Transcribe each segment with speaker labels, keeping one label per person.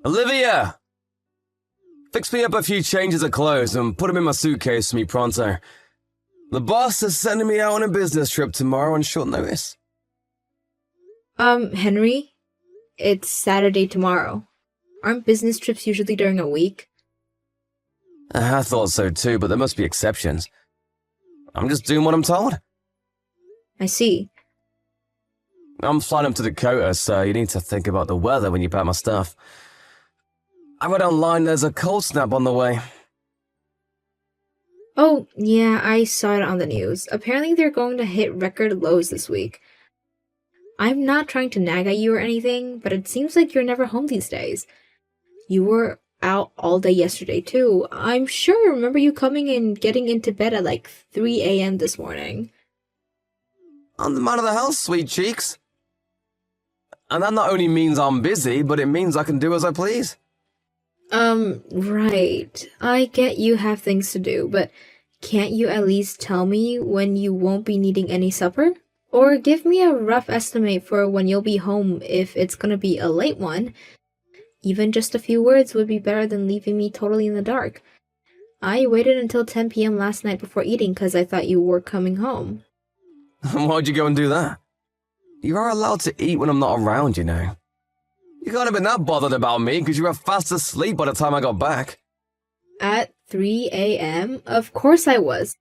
Speaker 1: Olivia! Fix me up a few changes of clothes and put them in my suitcase for me pronto. The boss is sending me out on a business trip tomorrow on short notice.
Speaker 2: Henry? It's Saturday tomorrow. Aren't business trips usually during a week?
Speaker 1: I thought so too, but there must be exceptions. I'm just doing what I'm told.
Speaker 2: I see.
Speaker 1: I'm flying up to Dakota, so you need to think about the weather when you pack my stuff. I read online there's a cold snap on the way.
Speaker 2: Oh, yeah, I saw it on the news. Apparently they're going to hit record lows this week. I'm not trying to nag at you or anything, but it seems like you're never home these days. You were out all day yesterday, too. I'm sure I remember you coming and getting into bed at like 3 a.m. this morning.
Speaker 1: I'm the man of the house, sweet cheeks. And that not only means I'm busy, but it means I can do as I please.
Speaker 2: Right. I get you have things to do, but can't you at least tell me when you won't be needing any supper? Or give me a rough estimate for when you'll be home if it's gonna be a late one. Even just a few words would be better than leaving me totally in the dark. I waited until 10 p.m. last night before eating because I thought you were coming home.
Speaker 1: Why'd you go and do that? You are allowed to eat when I'm not around, you know. You can't have been that bothered about me because you were fast asleep by the time I got back.
Speaker 2: At 3 a.m.? Of course I was.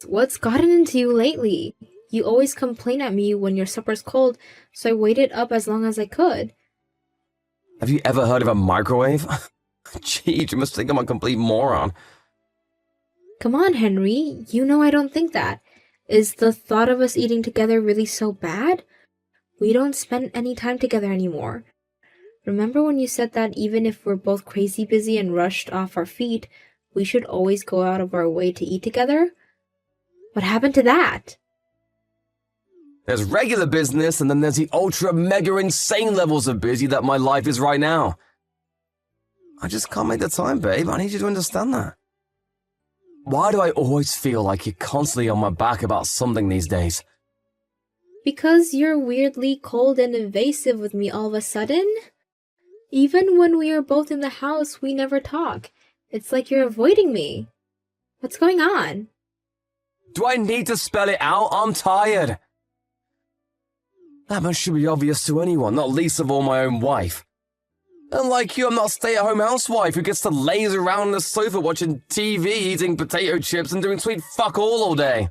Speaker 2: What's gotten into you lately? You always complain at me when your supper's cold, so I waited up as long as I could.
Speaker 1: Have you ever heard of a microwave? Gee, you must think I'm a complete moron.
Speaker 2: Come on, Henry. You know I don't think that. Is the thought of us eating together really so bad? We don't spend any time together anymore. Remember when you said that even if we're both crazy busy and rushed off our feet, we should always go out of our way to eat together? What happened to that?
Speaker 1: There's regular business, and then there's the ultra mega insane levels of busy that my life is right now. I just can't make the time, babe. I need you to understand that. Why do I always feel like you're constantly on my back about something these days?
Speaker 2: Because you're weirdly cold and evasive with me all of a sudden? Even when we are both in the house, we never talk. It's like you're avoiding me. What's going on?
Speaker 1: Do I need to spell it out? I'm tired. That much should be obvious to anyone, not least of all my own wife. Unlike you, I'm not a stay-at-home housewife who gets to laze around on the sofa watching TV, eating potato chips, and doing sweet fuck all day.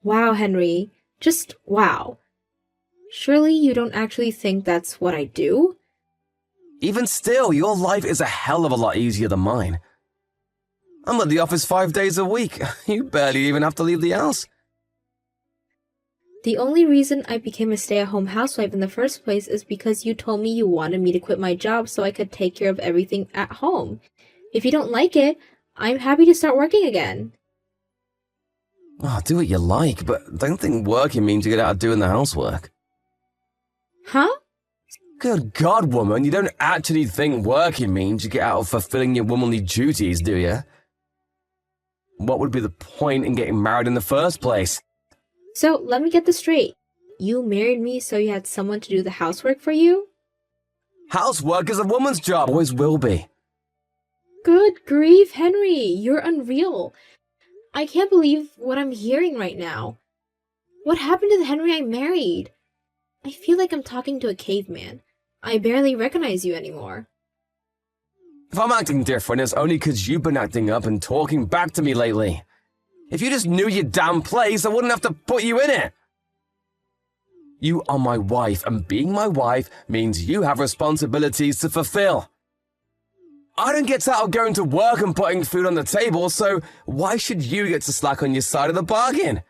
Speaker 2: Wow, Henry. Just wow. Surely you don't actually think that's what I do?
Speaker 1: Even still, your life is a hell of a lot easier than mine. I'm at the office 5 days a week. You barely even have to leave the house.
Speaker 2: The only reason I became a stay-at-home housewife in the first place is because you told me you wanted me to quit my job so I could take care of everything at home. If you don't like it, I'm happy to start working again.
Speaker 1: Oh, do what you like, but don't think working means you get out of doing the housework.
Speaker 2: Huh?
Speaker 1: Good God, woman, you don't actually think working means you get out of fulfilling your womanly duties, do you? What would be the point in getting married in the first place?
Speaker 2: So, let me get this straight. You married me so you had someone to do the housework for you?
Speaker 1: Housework is a woman's job, always will be.
Speaker 2: Good grief, Henry, you're unreal. I can't believe what I'm hearing right now. What happened to the Henry I married? I feel like I'm talking to a caveman. I barely recognize you anymore.
Speaker 1: If I'm acting different, it's only because you've been acting up and talking back to me lately. If you just knew your damn place, I wouldn't have to put you in it. You are my wife, and being my wife means you have responsibilities to fulfill. I don't get out of going to work and putting food on the table, so why should you get to slack on your side of the bargain?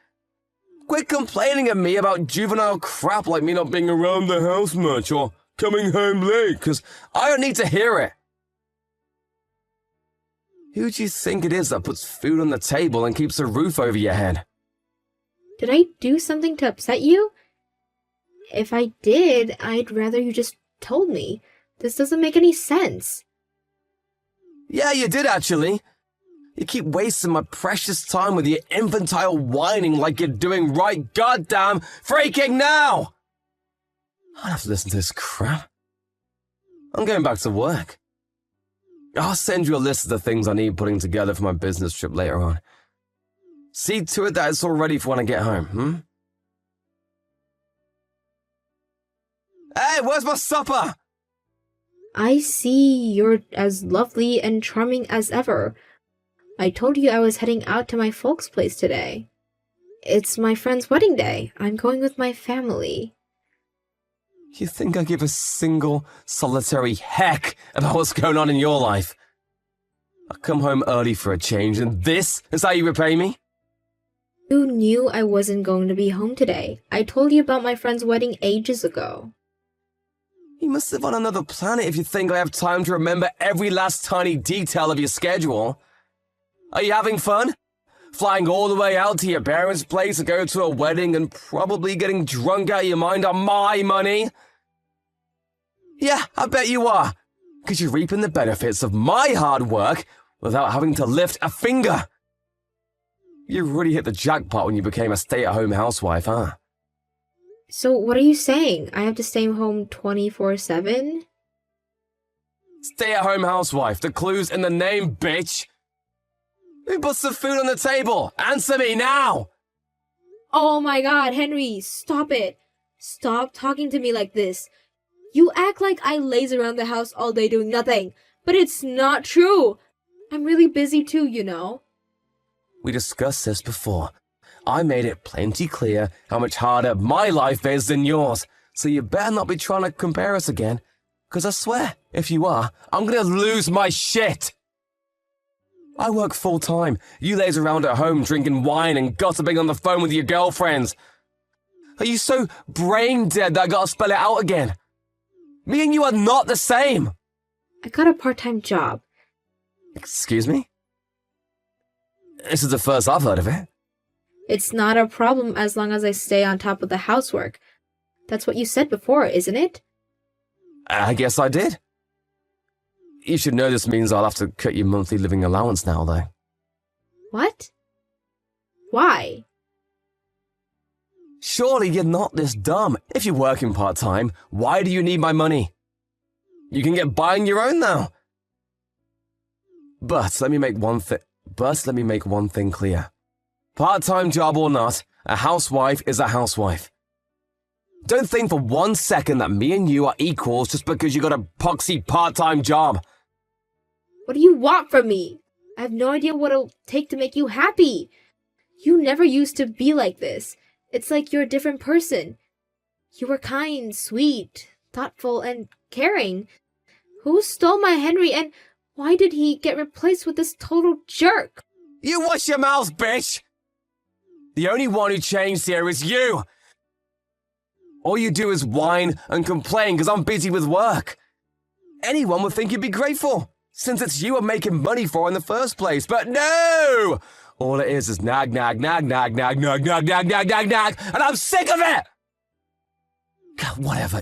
Speaker 1: Quit complaining at me about juvenile crap like me not being around the house much or coming home late, because I don't need to hear it. Who do you think it is that puts food on the table and keeps a roof over your head?
Speaker 2: Did I do something to upset you? If I did, I'd rather you just told me. This doesn't make any sense.
Speaker 1: Yeah, you did actually. You keep wasting my precious time with your infantile whining like you're doing right goddamn freaking now! I don't have to listen to this crap. I'm going back to work. I'll send you a list of the things I need putting together for my business trip later on. See to it that it's all ready for when I get home, Hey, where's my supper?
Speaker 2: I see you're as lovely and charming as ever. I told you I was heading out to my folks' place today. It's my friend's wedding day. I'm going with my family.
Speaker 1: You think I give a single, solitary heck about what's going on in your life? I come home early for a change, and this is how you repay me?
Speaker 2: You knew I wasn't going to be home today. I told you about my friend's wedding ages ago.
Speaker 1: You must live on another planet if you think I have time to remember every last tiny detail of your schedule. Are you having fun? Flying all the way out to your parents' place to go to a wedding and probably getting drunk out of your mind on my money? Yeah, I bet you are. Because you're reaping the benefits of my hard work without having to lift a finger. You really hit the jackpot when you became a stay-at-home housewife, huh?
Speaker 2: So what are you saying? I have to stay home 24/7?
Speaker 1: Stay-at-home housewife. The clue's in the name, bitch. Who puts the food on the table? Answer me now!
Speaker 2: Oh my god, Henry, stop it. Stop talking to me like this. You act like I laze around the house all day doing nothing, but it's not true. I'm really busy too, you know.
Speaker 1: We discussed this before. I made it plenty clear how much harder my life is than yours, so you better not be trying to compare us again, because I swear, if you are, I'm gonna lose my shit. I work full-time. You laze around at home drinking wine and gossiping on the phone with your girlfriends. Are you so brain-dead that I gotta spell it out again? Me and you are not the same.
Speaker 2: I got a part-time job.
Speaker 1: Excuse me? This is the first I've heard of it.
Speaker 2: It's not a problem as long as I stay on top of the housework. That's what you said before, isn't it?
Speaker 1: I guess I did. You should know this means I'll have to cut your monthly living allowance now, though.
Speaker 2: What? Why?
Speaker 1: Surely you're not this dumb. If you're working part-time, why do you need my money? You can get by on your own now. But let me make one thing clear. Part-time job or not, a housewife is a housewife. Don't think for 1 second that me and you are equals just because you got a poxy part-time job.
Speaker 2: What do you want from me? I have no idea what it'll take to make you happy. You never used to be like this. It's like you're a different person. You were kind, sweet, thoughtful, and caring. Who stole my Henry, and why did he get replaced with this total jerk?
Speaker 1: You wash your mouth, bitch! The only one who changed here is you! All you do is whine and complain because I'm busy with work. Anyone would think you'd be grateful, since it's you I'm making money for in the first place, but no! All it is nag, nag, nag, nag, nag, nag, nag, nag, nag, nag, nag, and I'm sick of it! God, whatever.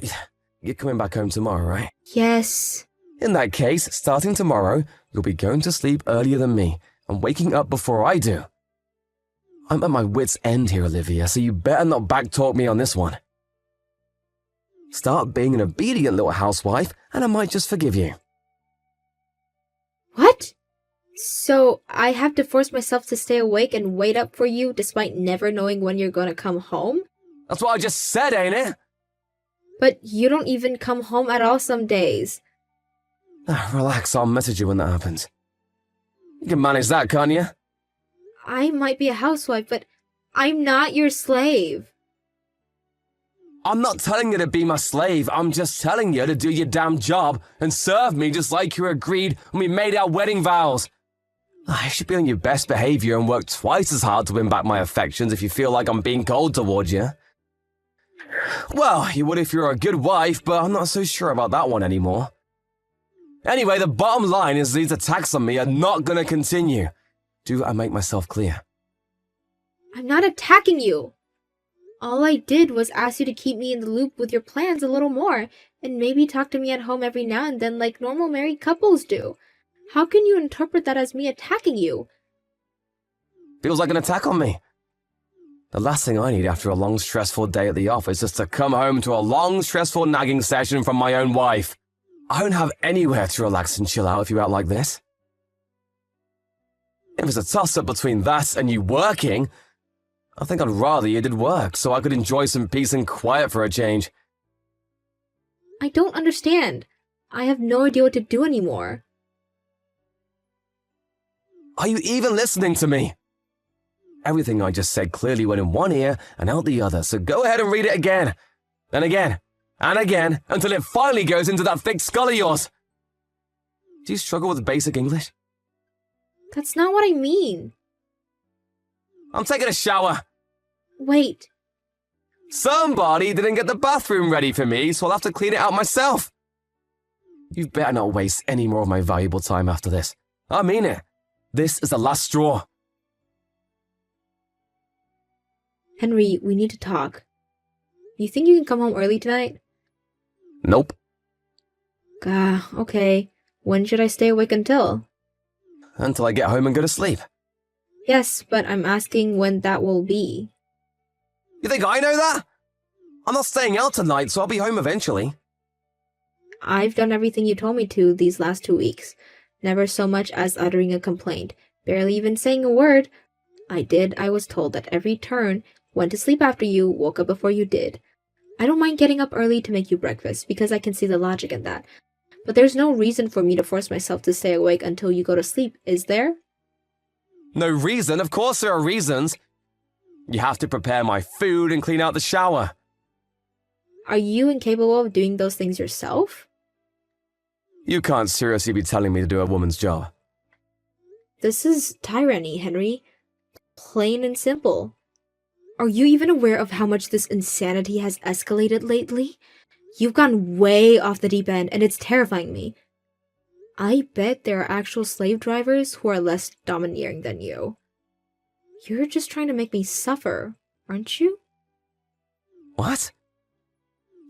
Speaker 1: You're coming back home tomorrow, right?
Speaker 2: Yes.
Speaker 1: In that case, starting tomorrow, you'll be going to sleep earlier than me and waking up before I do. I'm at my wit's end here, Olivia, so you better not backtalk me on this one. Start being an obedient little housewife, and I might just forgive you.
Speaker 2: What? So I have to force myself to stay awake and wait up for you despite never knowing when you're gonna come home?
Speaker 1: That's what I just said, ain't it?
Speaker 2: But you don't even come home at all some days.
Speaker 1: Relax, I'll message you when that happens. You can manage that, can't you?
Speaker 2: I might be a housewife, but I'm not your slave.
Speaker 1: I'm not telling you to be my slave, I'm just telling you to do your damn job and serve me just like you agreed when we made our wedding vows. You should be on your best behavior and work twice as hard to win back my affections if you feel like I'm being cold towards you. Well, you would if you're a good wife, but I'm not so sure about that one anymore. Anyway, the bottom line is these attacks on me are not gonna continue. Do I make myself clear?
Speaker 2: I'm not attacking you. All I did was ask you to keep me in the loop with your plans a little more, and maybe talk to me at home every now and then like normal married couples do. How can you interpret that as me attacking you?
Speaker 1: Feels like an attack on me. The last thing I need after a long, stressful day at the office is to come home to a long, stressful nagging session from my own wife. I don't have anywhere to relax and chill out if you're out like this. If it's a toss-up between that and you working, I think I'd rather you did work so I could enjoy some peace and quiet for a change.
Speaker 2: I don't understand. I have no idea what to do anymore.
Speaker 1: Are you even listening to me? Everything I just said clearly went in one ear and out the other, so go ahead and read it again. And again. And again, until it finally goes into that thick skull of yours. Do you struggle with basic English?
Speaker 2: That's not what I mean.
Speaker 1: I'm taking a shower.
Speaker 2: Wait.
Speaker 1: Somebody didn't get the bathroom ready for me, so I'll have to clean it out myself. You better not waste any more of my valuable time after this. I mean it. This is the last straw.
Speaker 2: Henry, we need to talk. You think you can come home early tonight?
Speaker 1: Nope.
Speaker 2: Okay. When should I stay awake until?
Speaker 1: Until I get home and go to sleep.
Speaker 2: Yes, but I'm asking when that will be.
Speaker 1: You think I know that? I'm not staying out tonight, so I'll be home eventually.
Speaker 2: I've done everything you told me to these last 2 weeks. Never so much as uttering a complaint. Barely even saying a word. I was told at every turn, went to sleep after you, woke up before you did. I don't mind getting up early to make you breakfast, because I can see the logic in that. But there's no reason for me to force myself to stay awake until you go to sleep, is there?
Speaker 1: No reason? Of course there are reasons. You have to prepare my food and clean out the shower.
Speaker 2: Are you incapable of doing those things yourself?
Speaker 1: You can't seriously be telling me to do a woman's job.
Speaker 2: This is tyranny, Henry. Plain and simple. Are you even aware of how much this insanity has escalated lately? You've gone way off the deep end, and it's terrifying me. I bet there are actual slave drivers who are less domineering than you. You're just trying to make me suffer, aren't you?
Speaker 1: What?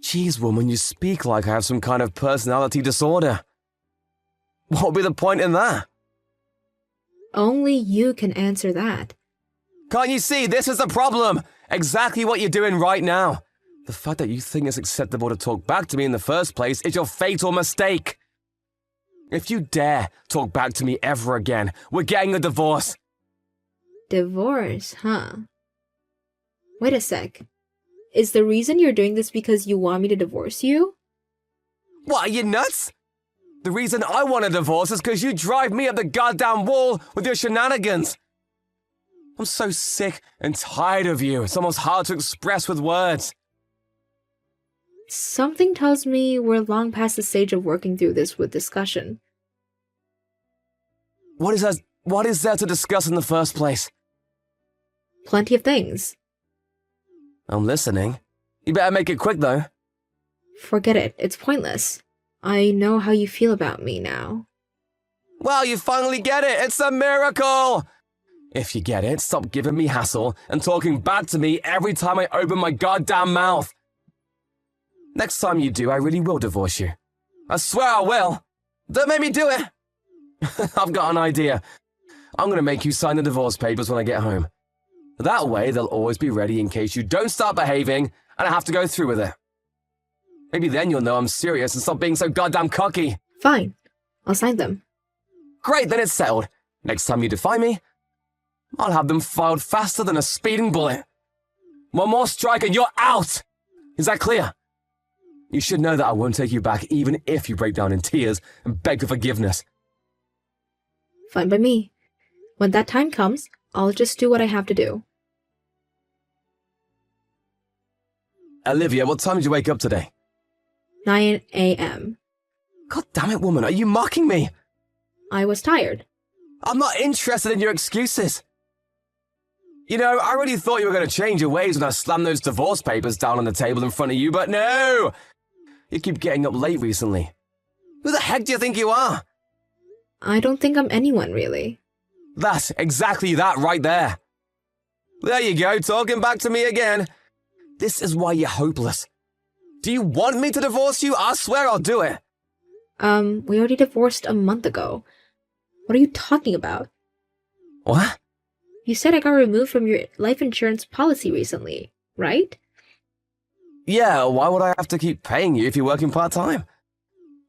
Speaker 1: Jeez, woman, you speak like I have some kind of personality disorder. What would be the point in that?
Speaker 2: Only you can answer that.
Speaker 1: Can't you see this is the problem? Exactly what you're doing right now. The fact that you think it's acceptable to talk back to me in the first place is your fatal mistake. If you dare talk back to me ever again, we're getting a divorce.
Speaker 2: Divorce, huh? Wait a sec. Is the reason you're doing this because you want me to divorce you?
Speaker 1: What, are you nuts? The reason I want a divorce is because you drive me up the goddamn wall with your shenanigans. I'm so sick and tired of you. It's almost hard to express with words.
Speaker 2: Something tells me we're long past the stage of working through this with discussion.
Speaker 1: What is there to discuss in the first place?
Speaker 2: Plenty of things.
Speaker 1: I'm listening. You better make it quick, though.
Speaker 2: Forget it. It's pointless. I know how you feel about me now.
Speaker 1: Well, you finally get it. It's a miracle. If you get it, stop giving me hassle and talking back to me every time I open my goddamn mouth. Next time you do, I really will divorce you. I swear I will. Don't make me do it. I've got an idea. I'm going to make you sign the divorce papers when I get home. That way, they'll always be ready in case you don't start behaving and I have to go through with it. Maybe then you'll know I'm serious and stop being so goddamn cocky.
Speaker 2: Fine. I'll sign them.
Speaker 1: Great, then it's settled. Next time you defy me, I'll have them filed faster than a speeding bullet. One more strike and you're out! Is that clear? You should know that I won't take you back even if you break down in tears and beg for forgiveness.
Speaker 2: Fine by me. When that time comes, I'll just do what I have to do.
Speaker 1: Olivia, what time did you wake up today?
Speaker 2: 9 a.m.
Speaker 1: God damn it, woman, are you mocking me?
Speaker 2: I was tired.
Speaker 1: I'm not interested in your excuses. You know, I really thought you were going to change your ways when I slammed those divorce papers down on the table in front of you, but no! You keep getting up late recently. Who the heck do you think you are?
Speaker 2: I don't think I'm anyone, really.
Speaker 1: That's exactly that right there. There you go, talking back to me again. This is why you're hopeless. Do you want me to divorce you? I swear I'll do it.
Speaker 2: We already divorced a month ago. What are you talking about?
Speaker 1: What?
Speaker 2: You said I got removed from your life insurance policy recently, right?
Speaker 1: Yeah, why would I have to keep paying you if you're working part-time?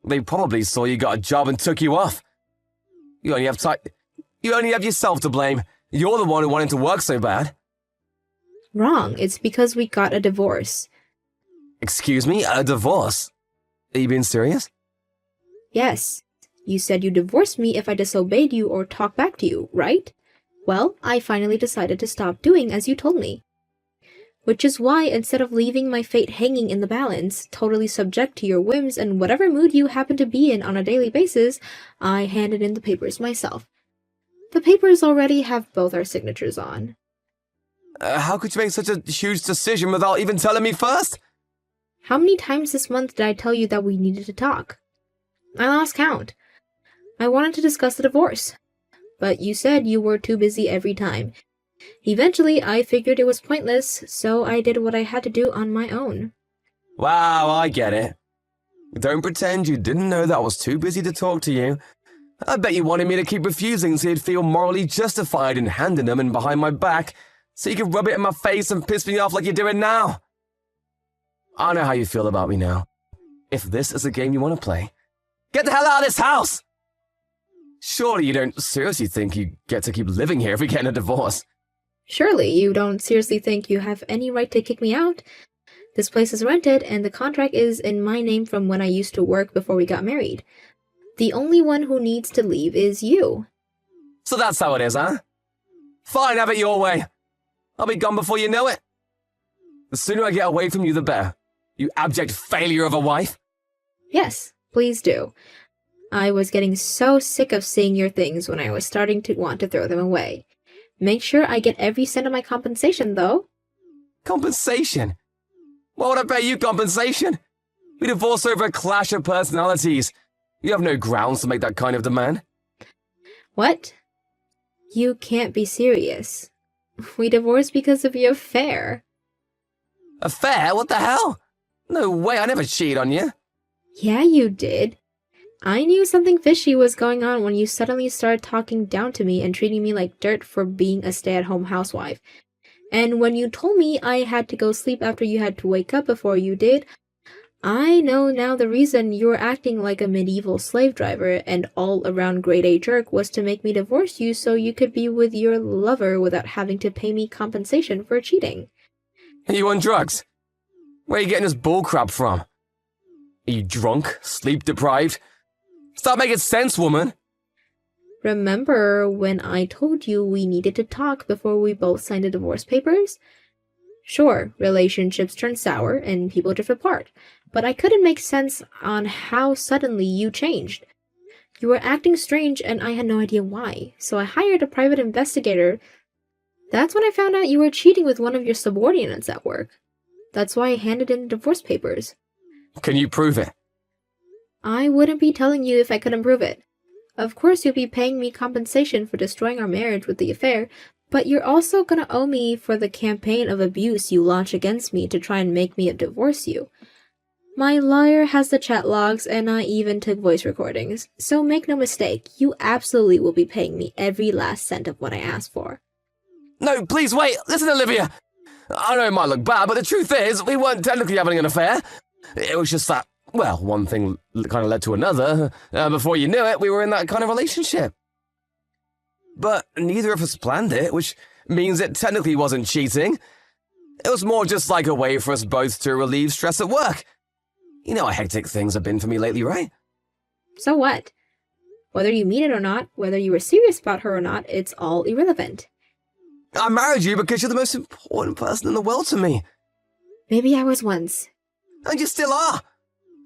Speaker 1: They probably saw you got a job and took you off. You only have yourself to blame. You're the one who wanted to work so bad.
Speaker 2: Wrong. It's because we got a divorce.
Speaker 1: Excuse me? A divorce? Are you being serious?
Speaker 2: Yes. You said you divorced me if I disobeyed you or talked back to you, right? Well, I finally decided to stop doing as you told me. Which is why, instead of leaving my fate hanging in the balance, totally subject to your whims and whatever mood you happen to be in on a daily basis, I handed in the papers myself. The papers already have both our signatures on.
Speaker 1: How could you make such a huge decision without even telling me first?
Speaker 2: How many times this month did I tell you that we needed to talk? I lost count. I wanted to discuss the divorce, but you said you were too busy every time. Eventually, I figured it was pointless, so I did what I had to do on my own.
Speaker 1: Wow, I get it. Don't pretend you didn't know that I was too busy to talk to you. I bet you wanted me to keep refusing so you'd feel morally justified in handing them in behind my back, so you could rub it in my face and piss me off like you're doing now. I know how you feel about me now. If this is a game you want to play, get the hell out of this house! Surely you don't seriously think you get to keep living here if we get in a divorce.
Speaker 2: Surely you don't seriously think you have any right to kick me out? This place is rented, and the contract is in my name from when I used to work before we got married. The only one who needs to leave is you.
Speaker 1: So that's how it is, huh? Fine, have it your way. I'll be gone before you know it. The sooner I get away from you, the better. You abject failure of a wife.
Speaker 2: Yes, please do. I was getting so sick of seeing your things when I was starting to want to throw them away. Make sure I get every cent of my compensation, though.
Speaker 1: Compensation? Why would I pay you compensation? We divorced over a clash of personalities. You have no grounds to make that kind of demand.
Speaker 2: What? You can't be serious. We divorced because of your affair.
Speaker 1: Affair? What the hell? No way, I never cheated on you.
Speaker 2: Yeah, you did. I knew something fishy was going on when you suddenly started talking down to me and treating me like dirt for being a stay-at-home housewife. And when you told me I had to go sleep after you had to wake up before you did, I know now the reason you were acting like a medieval slave driver and all-around grade-A jerk was to make me divorce you so you could be with your lover without having to pay me compensation for cheating.
Speaker 1: Are you on drugs? Where are you getting this bullcrap from? Are you drunk? Sleep-deprived? Start making sense, woman!
Speaker 2: Remember when I told you we needed to talk before we both signed the divorce papers? Sure, relationships turn sour and people drift apart, but I couldn't make sense on how suddenly you changed. You were acting strange and I had no idea why, so I hired a private investigator. That's when I found out you were cheating with one of your subordinates at work. That's why I handed in the divorce papers.
Speaker 1: Can you prove it?
Speaker 2: I wouldn't be telling you if I couldn't prove it. Of course you'll be paying me compensation for destroying our marriage with the affair, but you're also gonna owe me for the campaign of abuse you launched against me to try and make me divorce you. My lawyer has the chat logs and I even took voice recordings, so make no mistake, you absolutely will be paying me every last cent of what I asked for.
Speaker 1: No, please wait! Listen, Olivia! I know it might look bad, but the truth is, we weren't technically having an affair. It was just that, well, one thing kind of led to another. Before you knew it, we were in that kind of relationship. But neither of us planned it, which means it technically wasn't cheating. It was more just like a way for us both to relieve stress at work. You know how hectic things have been for me lately, right?
Speaker 2: So what? Whether you mean it or not, whether you were serious about her or not, it's all irrelevant.
Speaker 1: I married you because you're the most important person in the world to me.
Speaker 2: Maybe I was once.
Speaker 1: And you still are.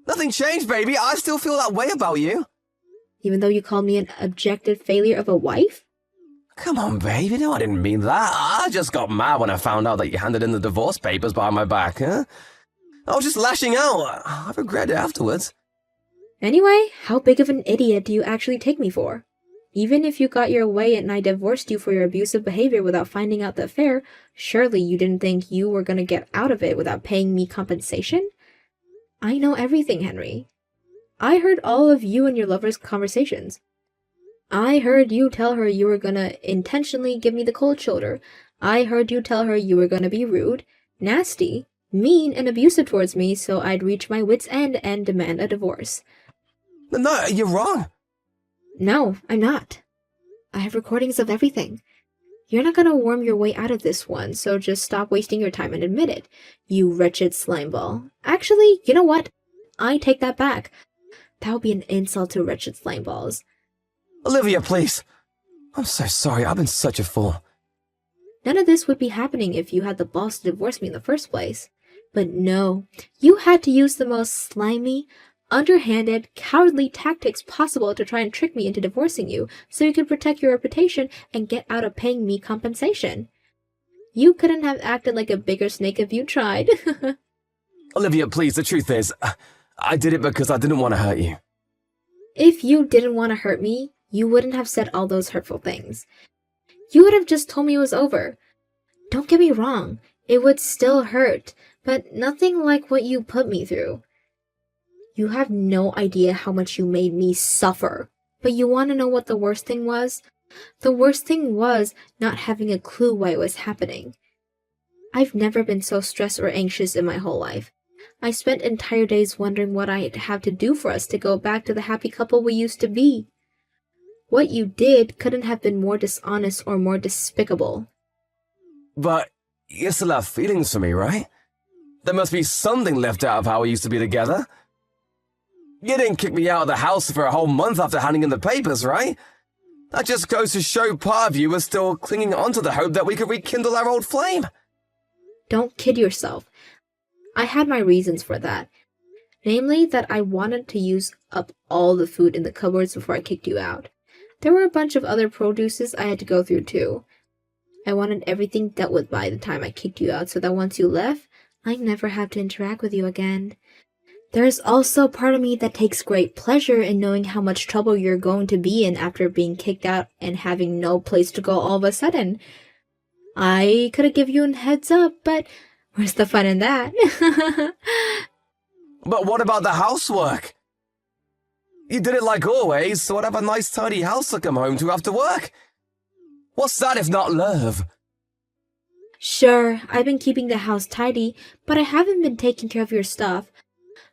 Speaker 1: Nothing changed, baby. I still feel that way about you.
Speaker 2: Even though you called me an objective failure of a wife?
Speaker 1: Come on, baby. No, I didn't mean that. I just got mad when I found out that you handed in the divorce papers behind my back, huh? I was just lashing out. I regret it afterwards.
Speaker 2: Anyway, how big of an idiot do you actually take me for? Even if you got your way and I divorced you for your abusive behavior without finding out the affair, surely you didn't think you were gonna get out of it without paying me compensation? I know everything, Henry. I heard all of you and your lover's conversations. I heard you tell her you were gonna intentionally give me the cold shoulder. I heard you tell her you were gonna be rude, nasty, mean, and abusive towards me so I'd reach my wit's end and demand a divorce.
Speaker 1: No, you're wrong.
Speaker 2: No, I'm not. I have recordings of everything. You're not gonna worm your way out of this one, so just stop wasting your time and admit it, you wretched slimeball. Actually, you know what? I take that back. That would be an insult to wretched slimeballs.
Speaker 1: Olivia, please. I'm so sorry. I've been such a fool.
Speaker 2: None of this would be happening if you had the balls to divorce me in the first place. But no, you had to use the most slimy, underhanded, cowardly tactics possible to try and trick me into divorcing you so you could protect your reputation and get out of paying me compensation. You couldn't have acted like a bigger snake if you tried.
Speaker 1: Olivia, please, the truth is, I did it because I didn't want to hurt you.
Speaker 2: If you didn't want to hurt me, you wouldn't have said all those hurtful things. You would have just told me it was over. Don't get me wrong, it would still hurt, but nothing like what you put me through. You have no idea how much you made me suffer. But you want to know what the worst thing was? The worst thing was not having a clue why it was happening. I've never been so stressed or anxious in my whole life. I spent entire days wondering what I'd have to do for us to go back to the happy couple we used to be. What you did couldn't have been more dishonest or more despicable.
Speaker 1: But you still have feelings for me, right? There must be something left out of how we used to be together. You didn't kick me out of the house for a whole month after handing in the papers, right? That just goes to show part of you was still clinging on to the hope that we could rekindle our old flame.
Speaker 2: Don't kid yourself. I had my reasons for that. Namely, that I wanted to use up all the food in the cupboards before I kicked you out. There were a bunch of other produces I had to go through too. I wanted everything dealt with by the time I kicked you out so that once you left, I'd never have to interact with you again. There's also part of me that takes great pleasure in knowing how much trouble you're going to be in after being kicked out and having no place to go all of a sudden. I could have given you a heads up, but where's the fun in that?
Speaker 1: But what about the housework? You did it like always, so I'd have a nice tidy house to come home to after work. What's that if not love?
Speaker 2: Sure, I've been keeping the house tidy, but I haven't been taking care of your stuff.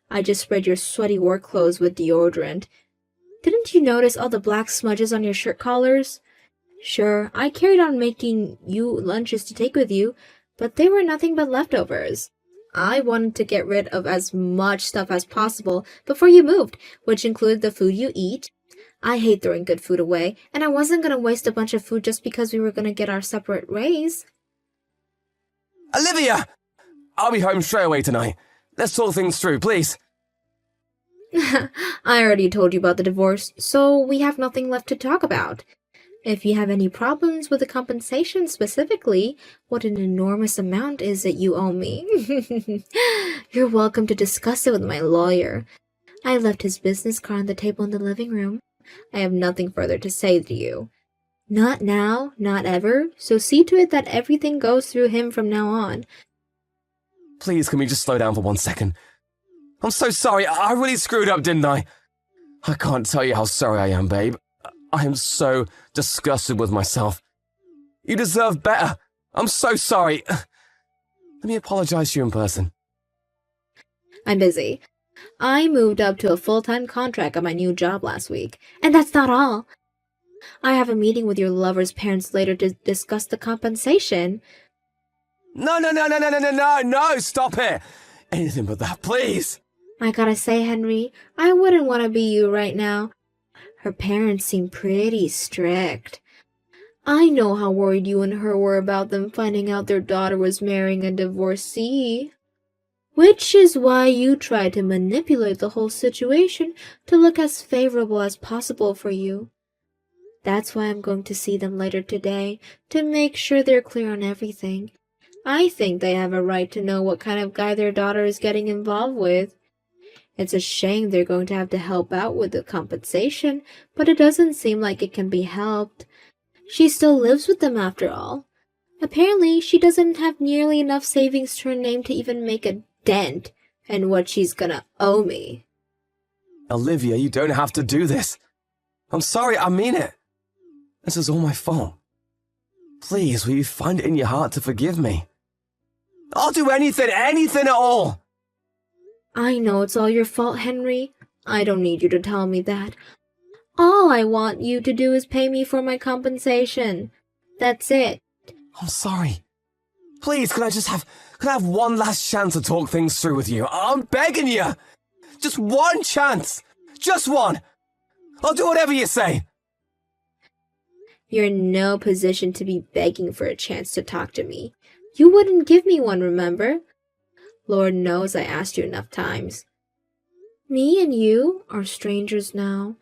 Speaker 2: I just sprayed your sweaty work clothes with deodorant. Didn't you notice all the black smudges on your shirt collars? Sure, I carried on making you lunches to take with you, but they were nothing but leftovers. I wanted to get rid of as much stuff as possible before you moved, which included the food you eat. I hate throwing good food away, and I wasn't going to waste a bunch of food just because we were going to get our separate raise.
Speaker 1: Olivia! I'll be home straight away tonight. Let's talk things through, please.
Speaker 2: I already told you about the divorce, so we have nothing left to talk about. If you have any problems with the compensation specifically, what an enormous amount is it you owe me? You're welcome to discuss it with my lawyer. I left his business card on the table in the living room. I have nothing further to say to you. Not now, not ever, so see to it that everything goes through him from now on.
Speaker 1: Please, can we just slow down for 1 second? I'm so sorry. I really screwed up, didn't I? I can't tell you how sorry I am, babe. I am so disgusted with myself. You deserve better. I'm so sorry. Let me apologize to you in person.
Speaker 2: I'm busy. I moved up to a full-time contract at my new job last week. And that's not all. I have a meeting with your lover's parents later to discuss the compensation.
Speaker 1: No, stop it. Anything but that, please.
Speaker 2: I gotta say, Henry, I wouldn't want to be you right now. Her parents seem pretty strict. I know how worried you and her were about them finding out their daughter was marrying a divorcee. Which is why you tried to manipulate the whole situation to look as favorable as possible for you. That's why I'm going to see them later today, to make sure they're clear on everything. I think they have a right to know what kind of guy their daughter is getting involved with. It's a shame they're going to have to help out with the compensation, but it doesn't seem like it can be helped. She still lives with them after all. Apparently, she doesn't have nearly enough savings to her name to even make a dent in what she's gonna owe me.
Speaker 1: Olivia, you don't have to do this. I'm sorry, I mean it. This is all my fault. Please, will you find it in your heart to forgive me? I'll do anything at all.
Speaker 2: I know it's all your fault, Henry. I don't need you to tell me that. All I want you to do is pay me for my compensation. That's it.
Speaker 1: I'm sorry. Please, can I have one last chance to talk things through with you? I'm begging you. Just one chance. Just one. I'll do whatever you say.
Speaker 2: You're in no position to be begging for a chance to talk to me. You wouldn't give me one, remember? Lord knows I asked you enough times. Me and you are strangers now.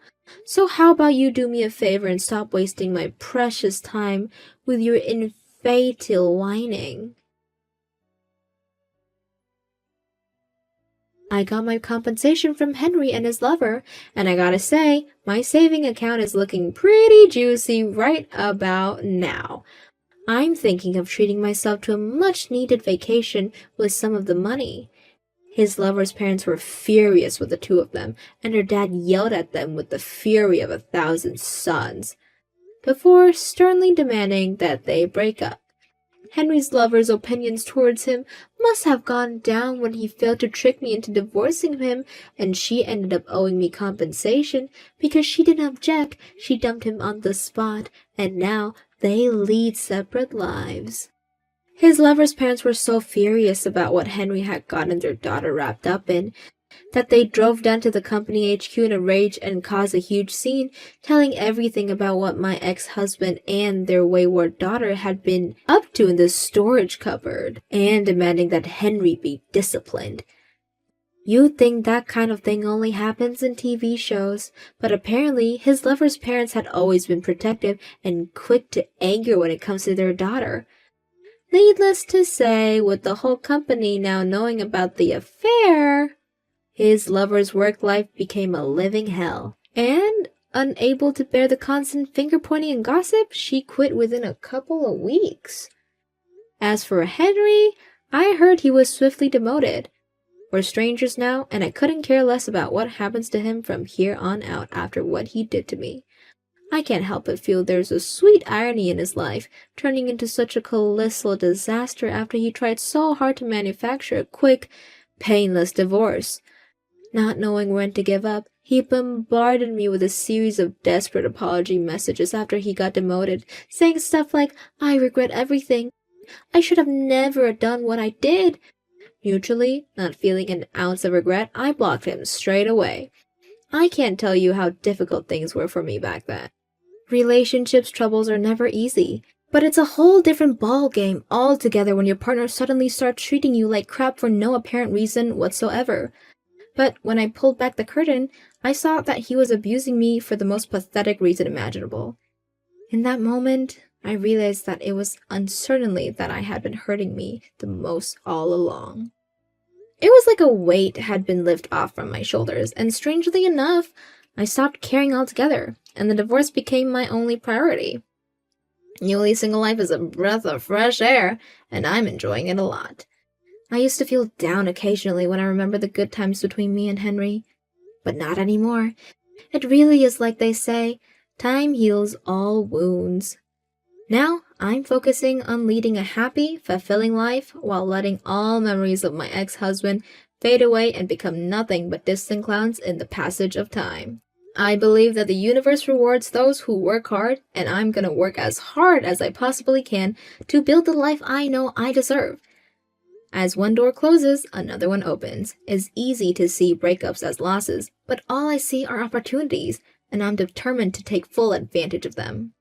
Speaker 2: So how about you do me a favor and stop wasting my precious time with your infantile whining? I got my compensation from Henry and his lover, and I gotta say, my saving account is looking pretty juicy right about now. I'm thinking of treating myself to a much-needed vacation with some of the money. His lover's parents were furious with the two of them, and her dad yelled at them with the fury of 1,000 sons, before sternly demanding that they break up. Henry's lover's opinions towards him must have gone down when he failed to trick me into divorcing him, and she ended up owing me compensation because she didn't object. She dumped him on the spot, and now they lead separate lives. His lover's parents were so furious about what Henry had gotten their daughter wrapped up in that they drove down to the company HQ in a rage and caused a huge scene, telling everything about what my ex-husband and their wayward daughter had been up to in the storage cupboard, and demanding that Henry be disciplined. You'd think that kind of thing only happens in TV shows, but apparently his lover's parents had always been protective and quick to anger when it comes to their daughter. Needless to say, with the whole company now knowing about the affair, his lover's work life became a living hell, and unable to bear the constant finger-pointing and gossip, she quit within a couple of weeks. As for Henry, I heard he was swiftly demoted. We're strangers now, and I couldn't care less about what happens to him from here on out after what he did to me. I can't help but feel there's a sweet irony in his life, turning into such a colossal disaster after he tried so hard to manufacture a quick, painless divorce. Not knowing when to give up, he bombarded me with a series of desperate apology messages after he got demoted, saying stuff like, "I regret everything. I should have never done what I did." Mutually, not feeling an ounce of regret, I blocked him straight away. I can't tell you how difficult things were for me back then. Relationships troubles are never easy, but it's a whole different ball game altogether when your partner suddenly starts treating you like crap for no apparent reason whatsoever. But when I pulled back the curtain, I saw that he was abusing me for the most pathetic reason imaginable. In that moment, I realized that it was uncertainly that I had been hurting me the most all along. It was like a weight had been lifted off from my shoulders, and strangely enough, I stopped caring altogether, and the divorce became my only priority. Newly single life is a breath of fresh air, and I'm enjoying it a lot. I used to feel down occasionally when I remember the good times between me and Henry, but not anymore. It really is like they say, time heals all wounds. Now, I'm focusing on leading a happy, fulfilling life while letting all memories of my ex-husband fade away and become nothing but distant clouds in the passage of time. I believe that the universe rewards those who work hard, and I'm gonna work as hard as I possibly can to build the life I know I deserve. As one door closes, another one opens. It's easy to see breakups as losses, but all I see are opportunities, and I'm determined to take full advantage of them.